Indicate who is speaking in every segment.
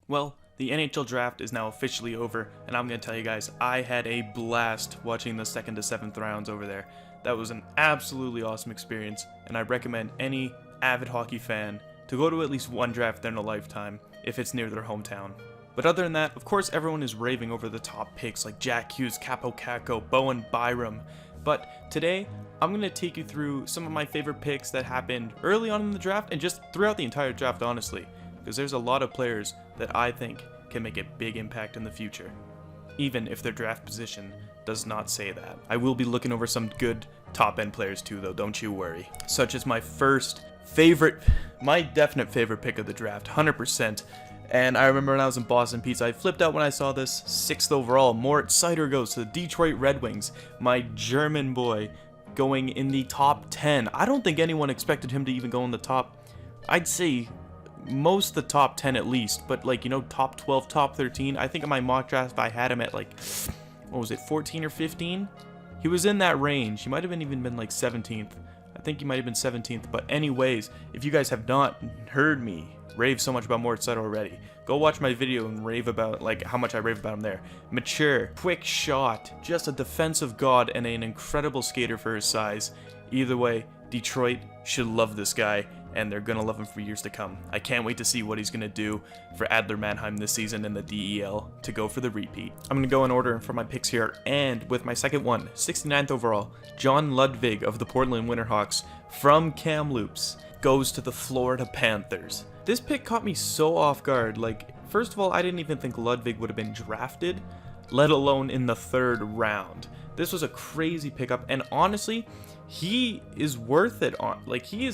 Speaker 1: Well, the NHL draft is now officially over, and I'm going to tell you guys, I had a blast watching the 2nd to 7th rounds over there. That was an absolutely awesome experience, and I recommend any avid hockey fan to go to at least one draft in a lifetime, if it's near their hometown. But other than that, of course everyone is raving over the top picks like Jack Hughes, Capo Caco, Bowen Byram. But today, I'm going to take you through some of my favorite picks that happened early on in the draft, and just throughout the entire draft, honestly. Because there's a lot of players that I think can make a big impact in the future, even if their draft position does not say that. I will be looking over some good top-end players too, though, don't you worry. Such as my my definite favorite pick of the draft, 100%. And I remember when I was in Boston Pizza, I flipped out when I saw this. 6th overall, Moritz Seider goes to the Detroit Red Wings. My German boy going in the top 10. I don't think anyone expected him to even go in the top, I'd say, most of the top 10 at least, but like, you know, top 12, top 13. I think in my mock draft I had him at like, what was it, 14 or 15? He was in that range. He might have even been like 17th. I think he might have been 17th. But anyways, if you guys have not heard me rave so much about Moritz Seider already, go watch my video and rave about like how much I rave about him there. Mature, quick shot, just a defensive god and an incredible skater for his size. Either way, Detroit should love this guy, and they're gonna love him for years to come. I can't wait to see what he's gonna do for Adler Mannheim this season in the DEL to go for the repeat. I'm gonna go in order for my picks here, and with my second one, 69th overall, John Ludwig of the Portland Winterhawks from Kamloops goes to the Florida Panthers. This pick caught me so off guard. Like, first of all, I didn't even think Ludwig would have been drafted, let alone in the 3rd round. This was a crazy pickup, and honestly, he is worth it. Like, he's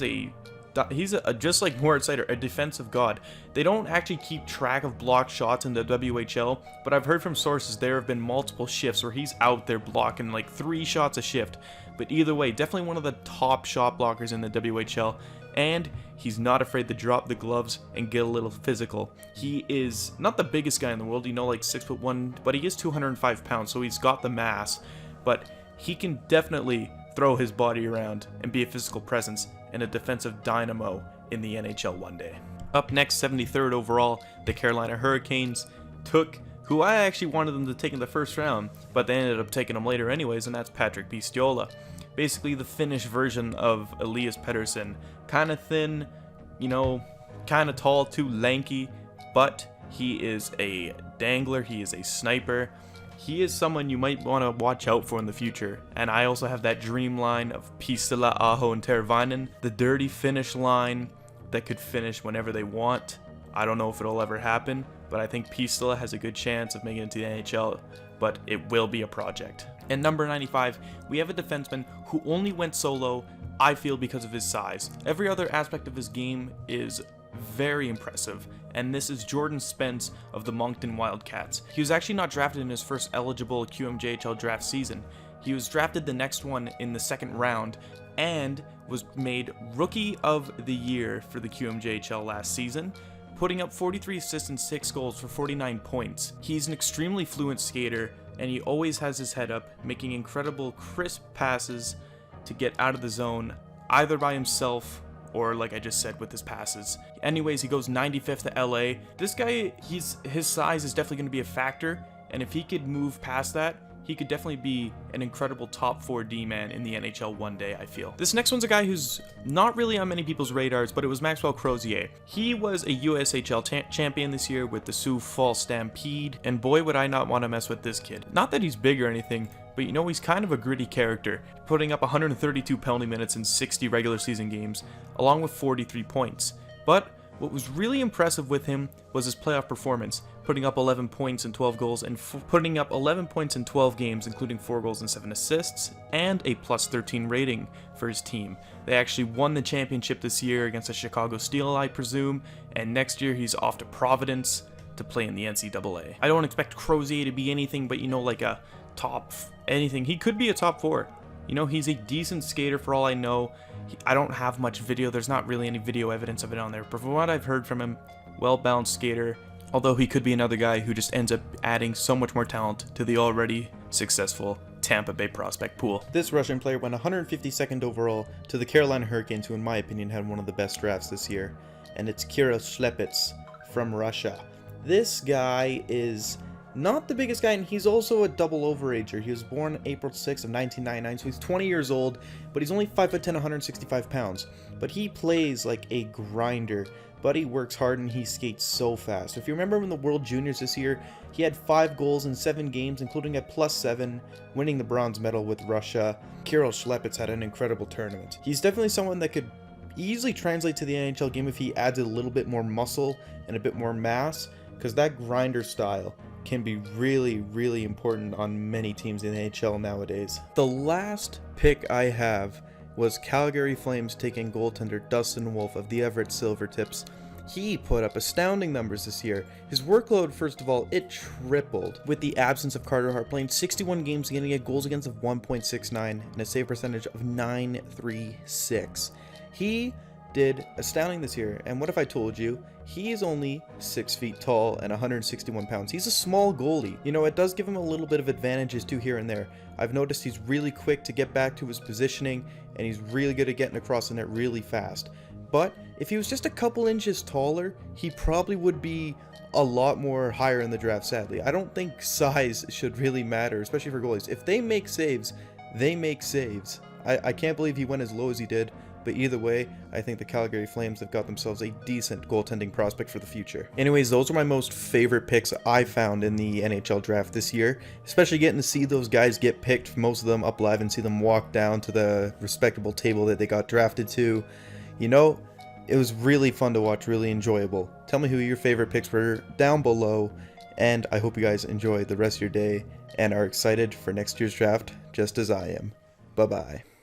Speaker 1: just like Moritz Seider, a defensive god. They don't actually keep track of blocked shots in the WHL, but I've heard from sources there have been multiple shifts where he's out there blocking like 3 shots a shift. But either way, definitely one of the top shot blockers in the WHL, and he's not afraid to drop the gloves and get a little physical. He is not the biggest guy in the world, you know, like 6'1", but he is 205 pounds, so he's got the mass. But he can definitely throw his body around and be a physical presence and a defensive dynamo in the NHL one day. Up next, 73rd overall, the Carolina Hurricanes took who I actually wanted them to take in the 1st round, but they ended up taking him later anyways, and that's Patrick Yola. Basically the Finnish version of Elias Pettersson. Kind of thin, you know, kind of tall, too lanky, but he is a dangler, he is a sniper. He is someone you might want to watch out for in the future. And I also have that dream line of Pistila, Aho, and Tervainen, the dirty Finnish line that could finish whenever they want. I don't know if it'll ever happen, but I think Pistila has a good chance of making it to the NHL, but it will be a project. And number 95, we have a defenseman who only went solo, I feel, because of his size. Every other aspect of his game is very impressive, and this is Jordan Spence of the Moncton Wildcats. He was actually not drafted in his first eligible QMJHL draft season. He was drafted the next one in the 2nd round and was made Rookie of the Year for the QMJHL last season, putting up 43 assists and 6 goals for 49 points. He's an extremely fluent skater, and he always has his head up, making incredible crisp passes to get out of the zone, either by himself or, like I just said, with his passes. Anyways, he goes 95th to LA. This guy, his size is definitely going to be a factor, and if he could move past that, he could definitely be an incredible top 4 D-man in the NHL one day, I feel. This next one's a guy who's not really on many people's radars, but it was Maxwell CrowZ. He was a USHL champion this year with the Sioux Falls Stampede, and boy would I not want to mess with this kid. Not that he's big or anything, but you know, he's kind of a gritty character, putting up 132 penalty minutes in 60 regular season games, along with 43 points. But what was really impressive with him was his playoff performance, putting up 11 points and 12 goals, and putting up 11 points in 12 games, including 4 goals and 7 assists, and a +13 rating for his team. They actually won the championship this year against the Chicago Steel, I presume, and next year he's off to Providence to play in the NCAA. I don't expect CrowZ to be anything but, you know, like a top anything. He could be a top 4. You know, he's a decent skater for all I know. I don't have much video. There's not really any video evidence of it on there. But from what I've heard from him, well-balanced skater. Although he could be another guy who just ends up adding so much more talent to the already successful Tampa Bay prospect pool. This Russian player went 152nd overall to the Carolina Hurricanes, who in my opinion had one of the best drafts this year. And it's Kiraslep from Russia.
Speaker 2: This guy is not the biggest guy, and he's also a double overager. He was born April 6th of 1999, so he's 20 years old, but he's only 5'10", 165 pounds. But he plays like a grinder. Buddy works hard and he skates so fast. If you remember in the World Juniors this year, he had 5 goals in 7 games, including a +7, winning the bronze medal with Russia. Kiraslep had an incredible tournament. He's definitely someone that could easily translate to the NHL game if he adds a little bit more muscle and a bit more mass, because that grinder style can be really, really important on many teams in the NHL nowadays. The last pick I have was Calgary Flames taking goaltender Dustin Wolf of the Everett Silvertips. He put up astounding numbers this year. His workload, first of all, it tripled with the absence of Carter Hart, playing 61 games, getting a goals against of 1.69 and a save percentage of .936. He did astounding this year, and what if I told you he is only 6 feet tall and 161 pounds. He's a small goalie. You know, it does give him a little bit of advantages too here and there. I've noticed he's really quick to get back to his positioning, and he's really good at getting across the net really fast. But if he was just a couple inches taller, he probably would be a lot more higher in the draft, sadly. I don't think size should really matter, especially for goalies. If they make saves, they make saves. I can't believe he went as low as he did. But either way, I think the Calgary Flames have got themselves a decent goaltending prospect for the future. Anyways, those are my most favorite picks I found in the NHL draft this year. Especially getting to see those guys get picked, most of them up live, and see them walk down to the respectable table that they got drafted to. You know, it was really fun to watch, really enjoyable. Tell me who your favorite picks were down below, and I hope you guys enjoy the rest of your day and are excited for next year's draft just as I am. Bye-bye.